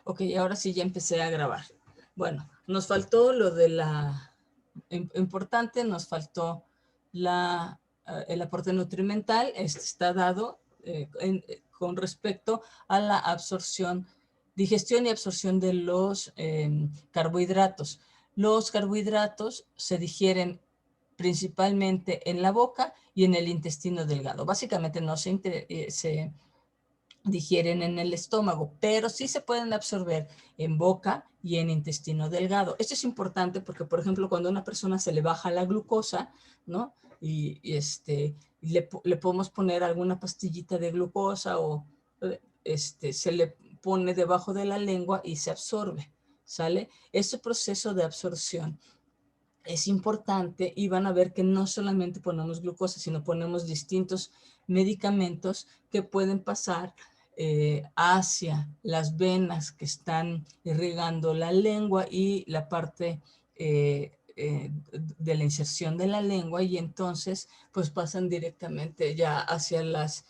Ok, ahora sí ya empecé a grabar. Bueno, nos faltó lo de la... Importante, nos faltó el aporte nutrimental. Este está dado con respecto a la absorción, digestión y absorción de los carbohidratos. Los carbohidratos se digieren principalmente en la boca y en el intestino delgado. Básicamente no se digieren en el estómago, pero sí se pueden absorber en boca y en intestino delgado. Esto es importante porque, por ejemplo, cuando a una persona se le baja la glucosa, ¿no? Le podemos poner alguna pastillita de glucosa o se le pone debajo de la lengua y se absorbe, ¿sale? Ese proceso de absorción es importante y van a ver que no solamente ponemos glucosa, sino ponemos distintos medicamentos que pueden pasar hacia las venas que están irrigando la lengua y la parte de la inserción de la lengua, y entonces pues pasan directamente ya hacia las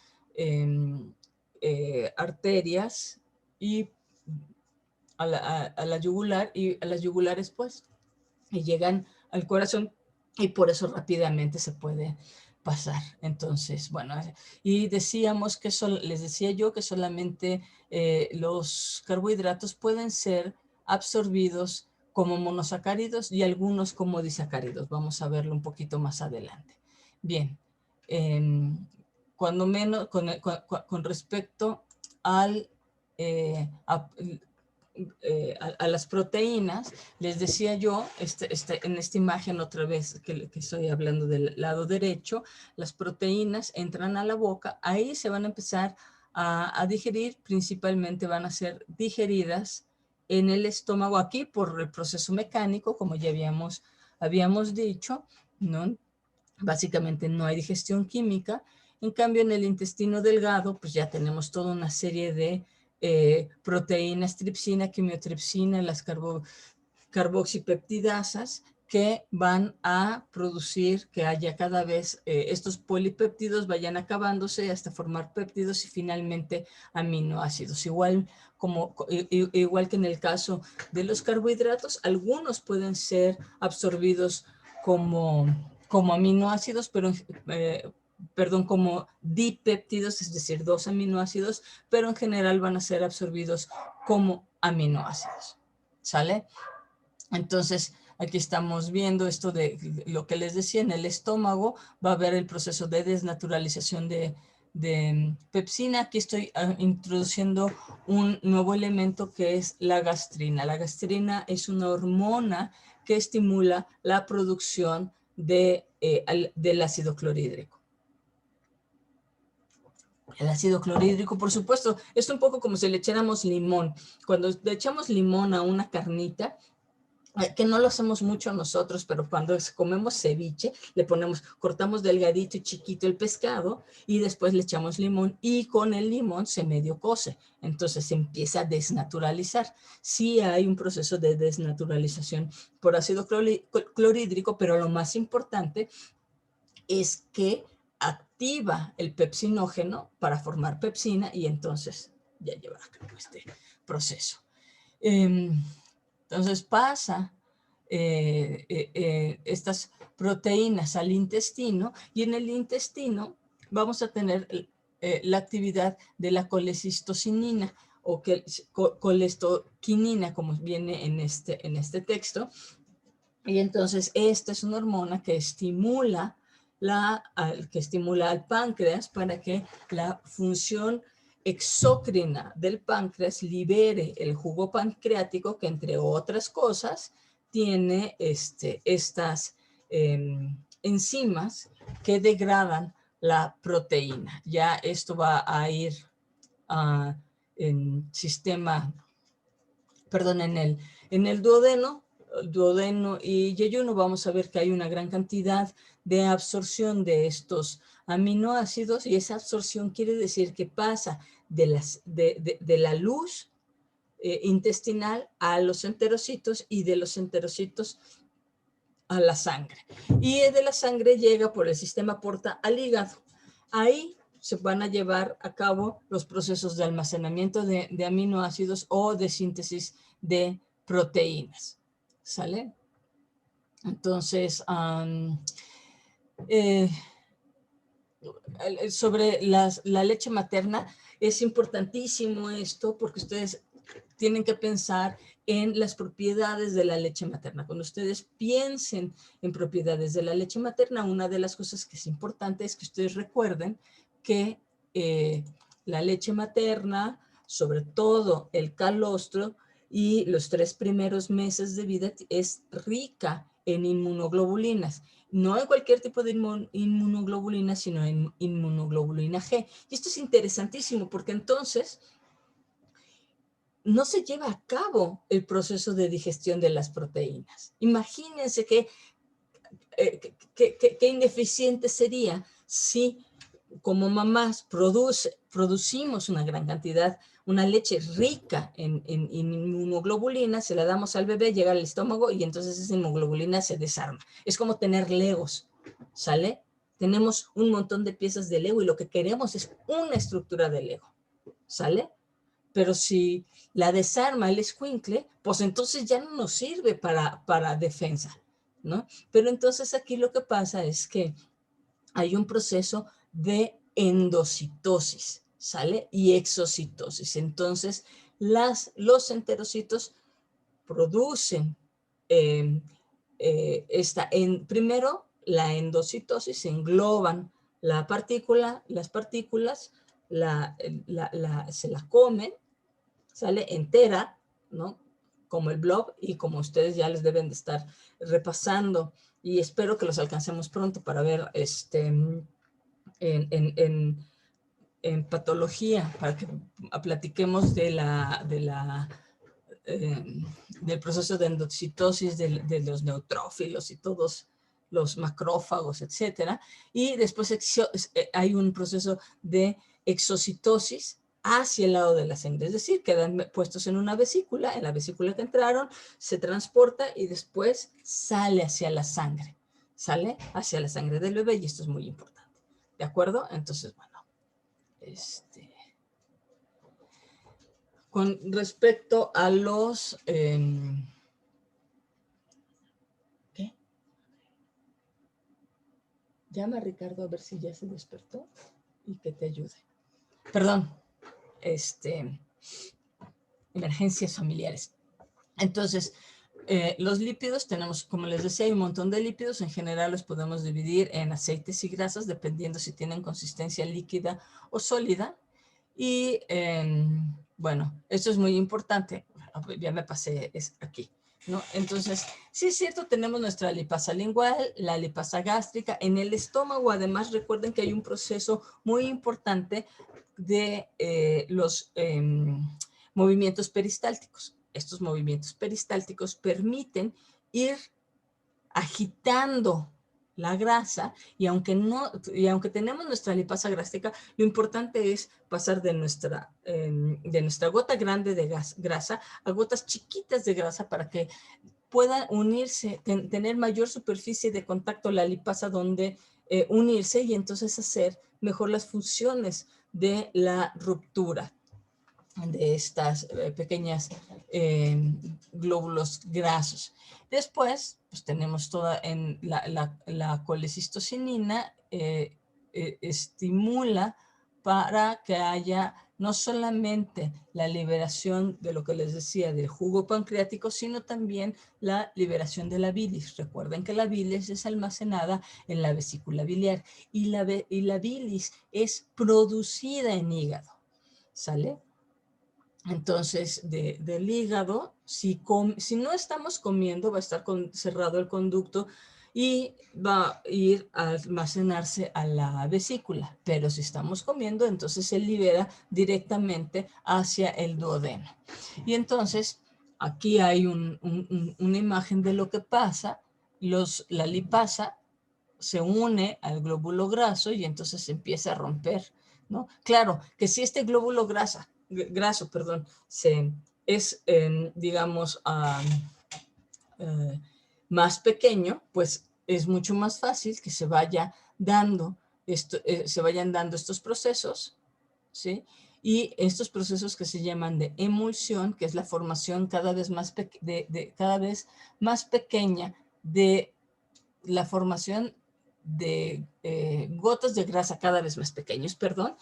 arterias y a la yugular, y a las yugulares pues, y llegan al corazón, y por eso rápidamente se puede pasar. Entonces, bueno, y decíamos que les decía yo que solamente los carbohidratos pueden ser absorbidos como monosacáridos y algunos como disacáridos. Vamos a verlo un poquito más adelante. Bien, eh, cuando menos con respecto al a las proteínas, les decía yo, en esta imagen otra vez que estoy hablando del lado derecho, las proteínas entran a la boca, ahí se van a empezar a digerir, principalmente van a ser digeridas en el estómago aquí por el proceso mecánico, como ya habíamos dicho, ¿no? Básicamente no hay digestión química. En cambio, en el intestino delgado, pues ya tenemos toda una serie de proteínas, tripsina, quimiotripsina, las carboxipeptidasas, que van a producir que haya cada vez estos polipéptidos vayan acabándose hasta formar péptidos y finalmente aminoácidos. Igual que en el caso de los carbohidratos, algunos pueden ser absorbidos como aminoácidos, perdón, como dipéptidos, es decir, dos aminoácidos, pero en general van a ser absorbidos como aminoácidos. ¿Sale? Entonces, aquí estamos viendo esto de lo que les decía, en el estómago va a haber el proceso de desnaturalización de pepsina. Aquí estoy introduciendo un nuevo elemento que es la gastrina. La gastrina es una hormona que estimula la producción del ácido clorhídrico. El ácido clorhídrico, por supuesto, es un poco como si le echáramos limón. Cuando le echamos limón a una carnita, que no lo hacemos mucho nosotros, pero cuando comemos ceviche, cortamos delgadito y chiquito el pescado y después le echamos limón y con el limón se medio cose. Entonces se empieza a desnaturalizar. Sí hay un proceso de desnaturalización por ácido clorhídrico, pero lo más importante es que activa el pepsinógeno para formar pepsina y entonces ya lleva a cabo este proceso. Entonces pasa estas proteínas al intestino, y en el intestino vamos a tener la actividad de la colecistocinina o colestoquinina, como viene en este texto. Y entonces esta es una hormona que estimula al páncreas para que la función exócrina del páncreas libere el jugo pancreático, que entre otras cosas tiene estas enzimas que degradan la proteína. Ya esto va a ir en el duodeno y yeyuno. Vamos a ver que hay una gran cantidad de absorción de estos aminoácidos, y esa absorción quiere decir que pasa de la luz intestinal a los enterocitos y de los enterocitos a la sangre. Y de la sangre llega por el sistema porta al hígado. Ahí se van a llevar a cabo los procesos de almacenamiento de aminoácidos o de síntesis de proteínas. ¿Sale? Entonces, sobre la leche materna, es importantísimo esto porque ustedes tienen que pensar en las propiedades de la leche materna. Cuando ustedes piensen en propiedades de la leche materna, una de las cosas que es importante es que ustedes recuerden que la leche materna, sobre todo el calostro y los 3 primeros meses de vida, es rica en inmunoglobulinas. No en cualquier tipo de inmunoglobulina, sino en inmunoglobulina G. Y esto es interesantísimo porque entonces no se lleva a cabo el proceso de digestión de las proteínas. Imagínense qué ineficiente sería si como mamás producimos una gran cantidad, una leche rica en inmunoglobulina, se la damos al bebé, llega al estómago y entonces esa inmunoglobulina se desarma. Es como tener legos, ¿sale? Tenemos un montón de piezas de Lego y lo que queremos es una estructura de Lego, ¿sale? Pero si la desarma el escuincle, pues entonces ya no nos sirve para defensa, ¿no? Pero entonces aquí lo que pasa es que hay un proceso de endocitosis, ¿sale? Y exocitosis. Entonces, los enterocitos producen primero la endocitosis, engloban las partículas, se la comen, sale entera, ¿no? Como el blob y como ustedes ya les deben de estar repasando y espero que los alcancemos pronto para ver en patología, para que platiquemos del proceso de endocitosis de los neutrófilos y todos los macrófagos, etcétera. Y después hay un proceso de exocitosis hacia el lado de la sangre, es decir, quedan puestos en una vesícula, en la vesícula que entraron, se transporta y después sale hacia la sangre, del bebé y esto es muy importante, ¿de acuerdo? Entonces, bueno, con respecto a los... ¿qué? Llama a Ricardo a ver si ya se despertó y que te ayude. Perdón, emergencias familiares. Entonces, los lípidos tenemos, como les decía, hay un montón de lípidos. En general los podemos dividir en aceites y grasas, dependiendo si tienen consistencia líquida o sólida. Y bueno, esto es muy importante. Ya me pasé aquí, ¿no? Entonces, sí es cierto, tenemos nuestra lipasa lingual, la lipasa gástrica. En el estómago, además, recuerden que hay un proceso muy importante de los movimientos peristálticos. Estos movimientos peristálticos permiten ir agitando la grasa y aunque tenemos nuestra lipasa gástrica, lo importante es pasar de nuestra gota grande de grasa a gotas chiquitas de grasa para que pueda unirse, tener mayor superficie de contacto la lipasa donde unirse y entonces hacer mejor las funciones de la ruptura de estas pequeñas glóbulos grasos. Después, pues tenemos toda la colecistocinina, estimula para que haya no solamente la liberación de lo que les decía del jugo pancreático, sino también la liberación de la bilis. Recuerden que la bilis es almacenada en la vesícula biliar y la bilis es producida en hígado, ¿sale? Entonces, del hígado, si no estamos comiendo, va a estar cerrado el conducto y va a ir a almacenarse a la vesícula. Pero si estamos comiendo, entonces se libera directamente hacia el duodeno. Y entonces, aquí hay una imagen de lo que pasa. La lipasa se une al glóbulo graso y entonces se empieza a romper, ¿no? Claro, que si este glóbulo graso, es, digamos, más pequeño, pues es mucho más fácil que se vaya dando se vayan dando estos procesos, ¿sí? Y estos procesos que se llaman de emulsión, que es la formación cada vez más, cada vez más pequeña de la formación de gotas de grasa cada vez más pequeños, perdón,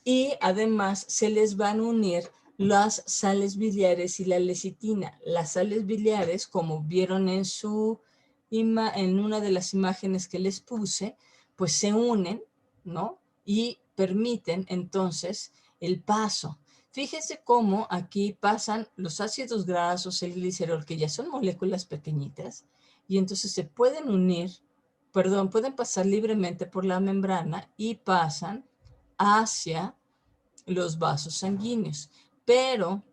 y además se les van a unir las sales biliares y la lecitina. Las sales biliares, como vieron en una de las imágenes que les puse, pues se unen, ¿no? Y permiten entonces el paso. Fíjense cómo aquí pasan los ácidos grasos, el glicerol, que ya son moléculas pequeñitas, y entonces se pueden unir, perdón, pueden pasar libremente por la membrana y pasan hacia los vasos sanguíneos. Pero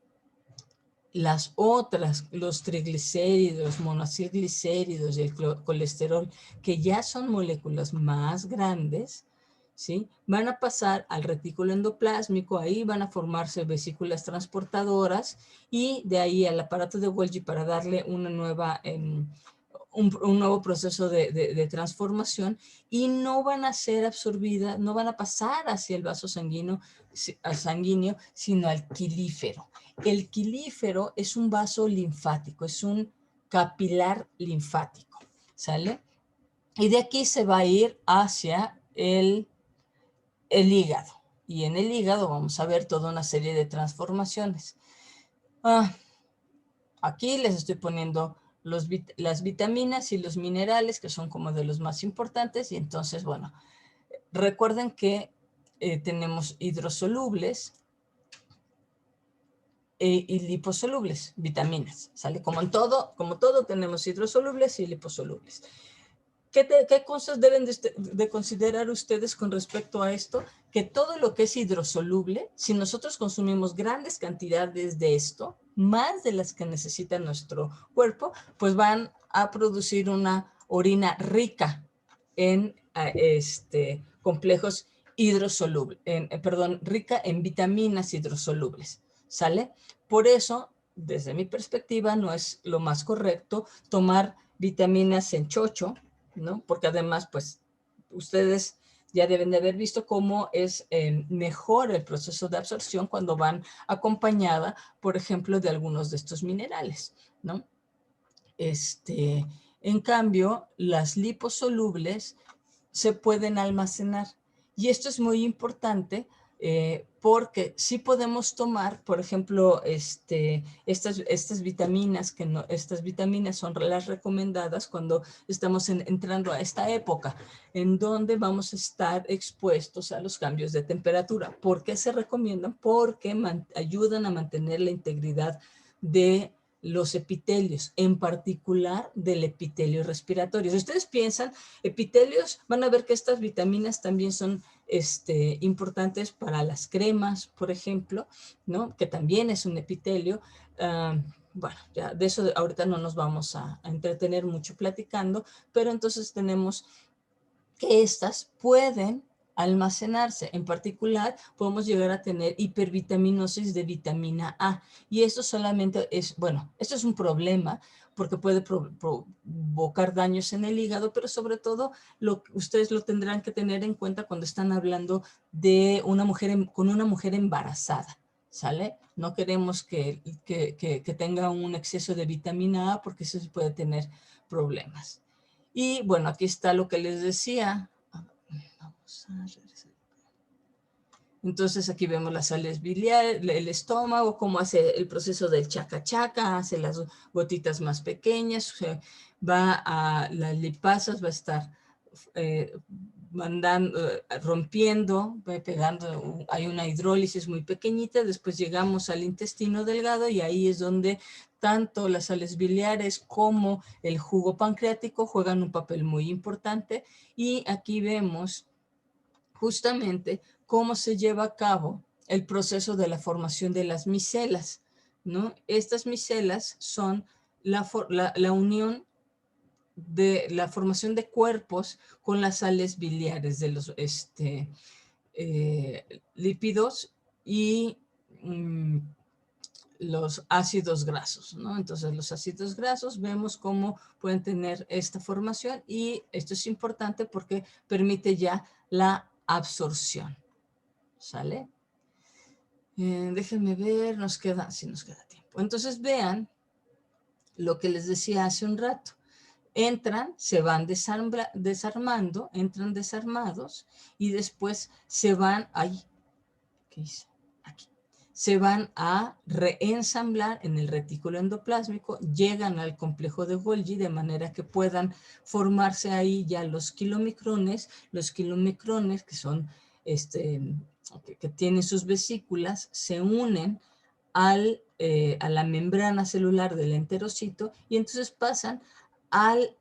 las otras, los triglicéridos, monoacilglicéridos y el colesterol, que ya son moléculas más grandes, ¿sí? Van a pasar al retículo endoplásmico, ahí van a formarse vesículas transportadoras y de ahí al aparato de Golgi para darle una nueva, un nuevo proceso de transformación, y no van a ser absorbidas, no van a pasar hacia el vaso sanguíneo, sino al quilífero. El quilífero es un vaso linfático, es un capilar linfático, ¿sale? Y de aquí se va a ir hacia el hígado. Y en el hígado vamos a ver toda una serie de transformaciones. Aquí les estoy poniendo las vitaminas y los minerales, que son como de los más importantes. Y entonces, bueno, recuerden que tenemos hidrosolubles y liposolubles, vitaminas, ¿sale? Como todo tenemos hidrosolubles y liposolubles. ¿Qué cosas deben de considerar ustedes con respecto a esto? Que todo lo que es hidrosoluble, si nosotros consumimos grandes cantidades de esto, más de las que necesita nuestro cuerpo, pues van a producir una orina rica en complejos hidrosolubles, perdón, rica en vitaminas hidrosolubles, ¿sale? Por eso, desde mi perspectiva, no es lo más correcto tomar vitaminas en chocho, ¿no? Porque además, pues, ustedes ya deben de haber visto cómo es mejor el proceso de absorción cuando van acompañada, por ejemplo, de algunos de estos minerales, ¿no? En cambio, las liposolubles se pueden almacenar. Y esto es muy importante porque sí podemos tomar, por ejemplo, estas vitaminas, estas vitaminas son las recomendadas cuando estamos entrando a esta época, en donde vamos a estar expuestos a los cambios de temperatura. ¿Por qué se recomiendan? Porque ayudan a mantener la integridad de los epitelios, en particular del epitelio respiratorio. Si ustedes piensan, epitelios, van a ver que estas vitaminas también son importantes para las cremas, por ejemplo, ¿no? Que también es un epitelio. Bueno, ya de eso ahorita no nos vamos a entretener mucho platicando, pero entonces tenemos que estas pueden almacenarse. En particular, podemos llegar a tener hipervitaminosis de vitamina A. Y esto solamente es, bueno, esto es un problema porque puede provocar daños en el hígado, pero sobre todo ustedes lo tendrán que tener en cuenta cuando están hablando de una mujer con una mujer embarazada, ¿sale? No queremos que tenga un exceso de vitamina A porque eso puede tener problemas. Y bueno, aquí está lo que les decía. Vamos a regresar. Entonces aquí vemos las sales biliares, el estómago, cómo hace el proceso del chaca-chaca, hace las gotitas más pequeñas, va a las lipasas, va a estar rompiendo, pegando, hay una hidrólisis muy pequeñita, después llegamos al intestino delgado y ahí es donde tanto las sales biliares como el jugo pancreático juegan un papel muy importante. Y aquí vemos justamente cómo se lleva a cabo el proceso de la formación de las micelas, ¿no? Estas micelas son la unión de la formación de cuerpos con las sales biliares de los lípidos y los ácidos grasos, ¿no? Entonces los ácidos grasos vemos cómo pueden tener esta formación y esto es importante porque permite ya la absorción. ¿Sale? Déjenme ver, sí nos queda tiempo. Entonces vean lo que les decía hace un rato. Entran, se van desarmando, entran desarmados y después se van, ¿qué hice? Aquí. Se van a reensamblar en el retículo endoplásmico, llegan al complejo de Golgi de manera que puedan formarse ahí ya los kilomicrones que son, que tienen sus vesículas, se unen a la membrana celular del enterocito y entonces pasan al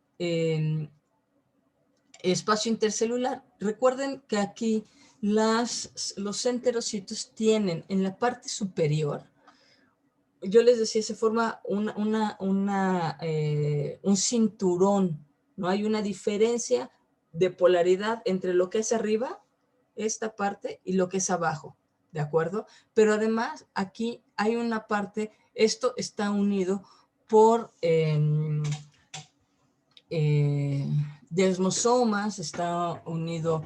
espacio intercelular. Recuerden que aquí los enterocitos tienen en la parte superior, yo les decía, se forma un cinturón, ¿no? Hay una diferencia de polaridad entre lo que es arriba, esta parte, y lo que es abajo, ¿de acuerdo? Pero además aquí hay una parte, esto está unido por desmosomas, está unido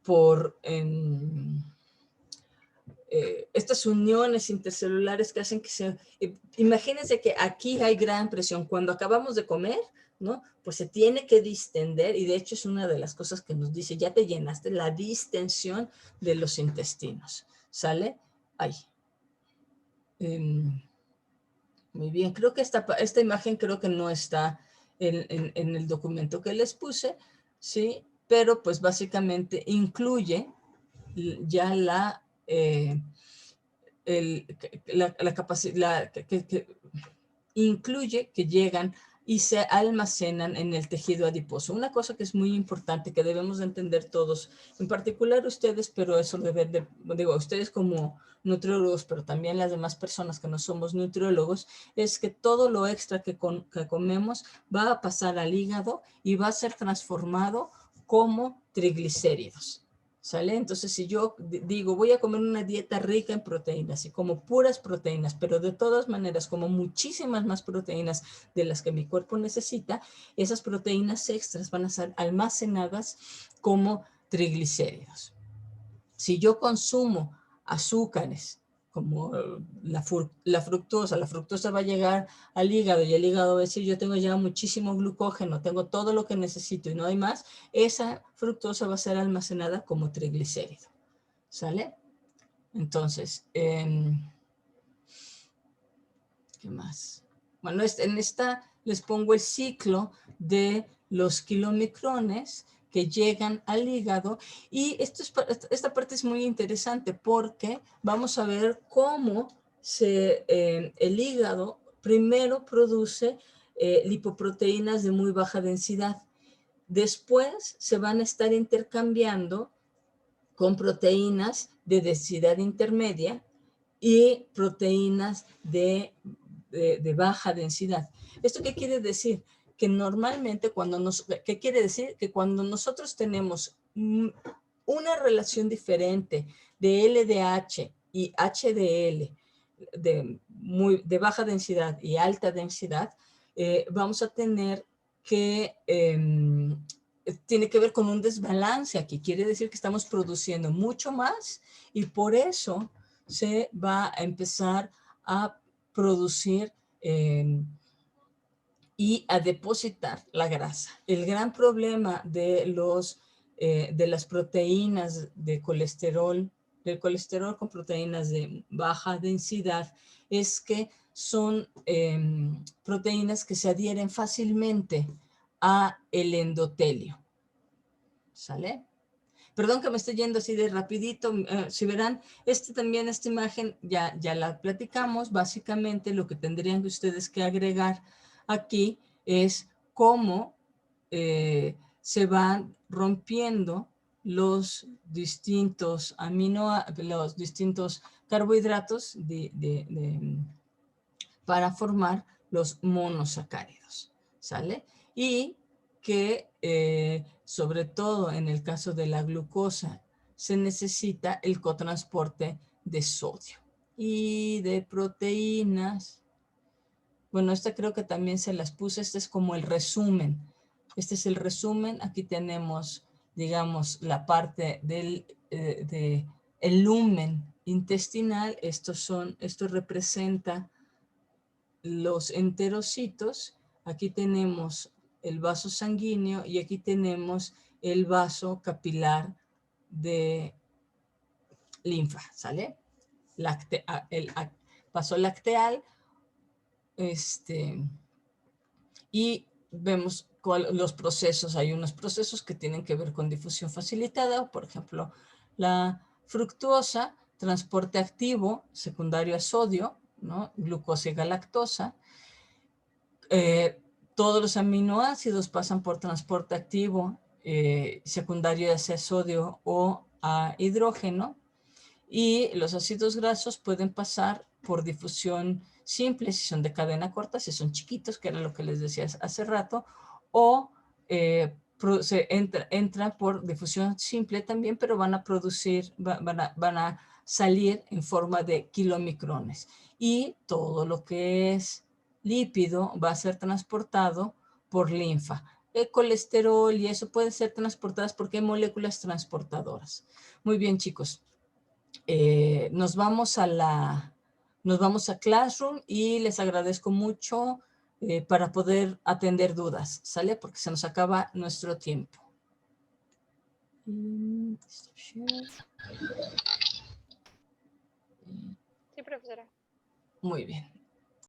por estas uniones intercelulares que hacen que se... imagínense que aquí hay gran presión. Cuando acabamos de comer, ¿no? Pues se tiene que distender, y de hecho es una de las cosas que nos dice, ya te llenaste, la distensión de los intestinos. ¿Sale? Ahí. Muy bien, creo que esta imagen creo que no está en el documento que les puse, ¿sí? Pero pues básicamente incluye ya la capacidad, incluye que llegan y se almacenan en el tejido adiposo. Una cosa que es muy importante, que debemos de entender todos, en particular ustedes, pero eso digo, ustedes como nutriólogos, pero también las demás personas que no somos nutriólogos, es que todo lo extra que comemos va a pasar al hígado y va a ser transformado como triglicéridos. ¿Sale? Entonces, si yo digo, voy a comer una dieta rica en proteínas y como puras proteínas, pero de todas maneras como muchísimas más proteínas de las que mi cuerpo necesita, esas proteínas extras van a ser almacenadas como triglicéridos. Si yo consumo azúcares, como la fructosa va a llegar al hígado y el hígado va a decir, yo tengo ya muchísimo glucógeno, tengo todo lo que necesito y no hay más, esa fructosa va a ser almacenada como triglicérido. ¿Sale? Entonces, ¿qué más? Bueno, en esta les pongo el ciclo de los kilomicrones que llegan al hígado, y esta parte es muy interesante porque vamos a ver cómo el hígado primero produce lipoproteínas de muy baja densidad. Después se van a estar intercambiando con proteínas de densidad intermedia y proteínas de baja densidad. ¿Esto qué quiere decir? Que normalmente ¿qué quiere decir? Que cuando nosotros tenemos una relación diferente de LDH y HDL de baja densidad y alta densidad, vamos a tener que tiene que ver con un desbalance aquí. Quiere decir que estamos produciendo mucho más y por eso se va a empezar a producir y a depositar la grasa. El gran problema de las proteínas de colesterol, del colesterol con proteínas de baja densidad, es que son proteínas que se adhieren fácilmente a el endotelio. ¿Sale? Perdón que me estoy yendo así de rapidito. Si verán, esta imagen ya la platicamos. Básicamente lo que tendrían que ustedes que agregar aquí es cómo se van rompiendo los distintos los distintos carbohidratos para formar los monosacáridos, ¿sale? Y que sobre todo en el caso de la glucosa se necesita el cotransporte de sodio y de proteínas. Bueno, esta creo que también se las puse, este es como el resumen. Este es el resumen, aquí tenemos digamos, la parte del el lumen intestinal. Esto representa los enterocitos. Aquí tenemos el vaso sanguíneo y aquí tenemos el vaso capilar de linfa, ¿sale? El vaso lacteal, y vemos los procesos. Hay unos procesos que tienen que ver con difusión facilitada, por ejemplo, la fructuosa, transporte activo secundario a sodio, ¿no? Glucosa y galactosa. Todos los aminoácidos pasan por transporte activo secundario ya sea sodio o a hidrógeno, y los ácidos grasos pueden pasar por difusión simple si son de cadena corta, si son chiquitos, que era lo que les decía hace rato, o entra por difusión simple también, pero van a producir, van a salir en forma de kilomicrones. Y todo lo que es lípido va a ser transportado por linfa. El colesterol y eso puede ser transportadas porque hay moléculas transportadoras. Muy bien, chicos. Nos vamos a Classroom y les agradezco mucho para poder atender dudas, ¿sale? Porque se nos acaba nuestro tiempo. Sí, profesora. Muy bien.